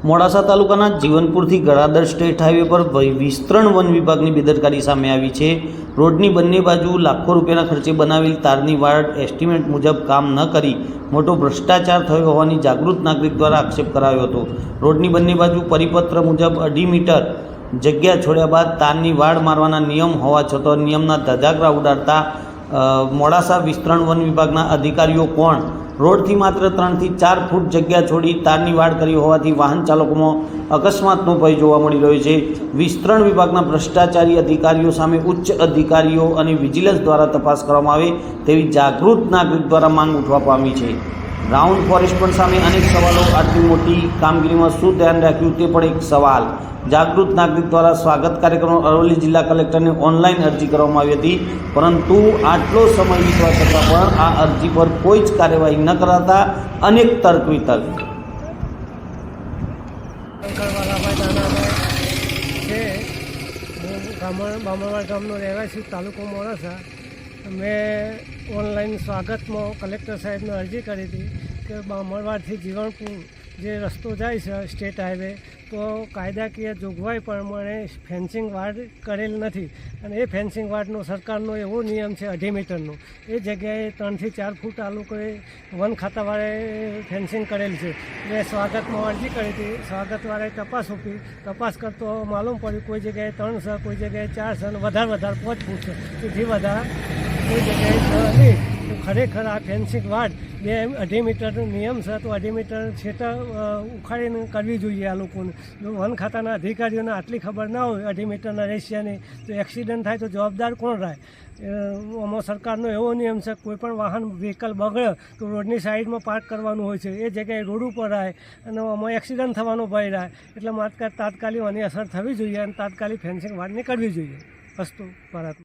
મોડાસા તાલુકાના જીવનપુરથી ગળાદર state highway પર વિસ્તરણ વન વિભાગની બેદરકારી સામે આવી છે। રોડની બંને બાજુ લાખો રૂપિયાના ખર્ચે બનાવેલ તારની વાડ એસ્ટિમેટ મુજબ કામ ન કરી મોટો ભ્રષ્ટાચાર થયો હોવાની જાગૃત નાગરિક દ્વારા આક્ષેપ કરાયો હતો। રોડની બંને બાજુ પરિપત્ર મુજબ 2.5 મીટર જગ્યા છોડ્યા બાદ તારની વાડ મારવાના નિયમ હોવા છતાં નિયમના ધજાગરા ઉડાડતા મોડાસા વિસ્તરણ વન વિભાગના અધિકારીઓ કોણ રોડથી માત્ર 3 થી 4 ફૂટ જગ્યા છોડી તારની વાડ કરી હોવાથી વાહન ચાલકોમાં અકસ્માતનો ભય જોવા મળી રહ્યો છે। વિસ્તરણ વિભાગના ભ્રષ્ટાચારી અધિકારીઓ સામે ઉચ્ચ અધિકારીઓ અને વિજિલન્સ દ્વારા તપાસ કરવામાં આવે તેવી જાગૃત નાગરિક દ્વારા માંગ ઉઠવા પામી છે। રાઉન્ડ ફોરેસ્ટ પણ સામે અનેક સવાલો। આટલી મોટી કામગીરીમાં શું ધ્યાન રાખ્યું તે પણ એક સવાલ। જાગૃત નાગરિક દ્વારા સ્વાગત કાર્યક્રમ અરવલ્લી જિલ્લા કલેક્ટરને ઓનલાઈન અરજી કરવામાં આવી હતી, પરંતુ આટલો સમય વીતવા છતાં પણ આ અરજી પર કોઈ જ કાર્યવાહી ન કરાતા અનેક તર્ક વિતર્ક। બામણવાડ ગામનો રહેવાસી તાલુકો મોડાસા। મેં ઓનલાઈન સ્વાગતમાં કલેક્ટર સાહેબને અરજી કરી હતી કે બામણવાડથી જીવનપુર જે રસ્તો જાય છે સ્ટેટ હાઈવે, તો કાયદાકીય જોગવાઈ પ્રમાણે ફેન્સિંગ વાડ કરેલ નથી અને એ ફેન્સિંગ વાડનો સરકારનો એવો નિયમ છે 2.5 મીટરનો, એ જગ્યાએ 3 થી 4 ફૂટ આ લોકોએ વન ખાતાવાળાએ ફેન્સિંગ કરેલ છે। મેં સ્વાગતમાં અરજી કરી હતી, સ્વાગતવાળાએ તપાસ સોંપી, તપાસ કરતો માલુમ પડ્યું કોઈ જગ્યાએ 3 છે, કોઈ જગ્યાએ 4 છે અને વધારે 5 ફૂટ છે, તેથી વધારે કોઈ જગ્યાએ 6 નહીં। તો ખરેખર આ ફેન્સિંગ વાડ 2.5 મીટરનો નિયમ છે, તો 2.5 મીટર છેટા ઉખાડીને કરવી જોઈએ આ લોકોને। જો વન ખાતાના અધિકારીઓને આટલી ખબર ના હોય 2.5 મીટરના રેશિયાની, તો એક્સિડન્ટ થાય તો જવાબદાર કોણ રહે? આમાં સરકારનો એવો નિયમ છે કોઈ પણ વાહન વ્હીકલ બગડે તો રોડની સાઈડમાં પાર્ક કરવાનું હોય છે, એ જગ્યાએ રોડ ઉપર રહે અને આમાં એક્સિડન્ટ થવાનો ભય રહે। એટલે તાત્કાલિક આની અસર થવી જોઈએ અને તાત્કાલિક ફેન્સિંગ વાડ નીકળવી જોઈએ। અસ્તુ ભારત।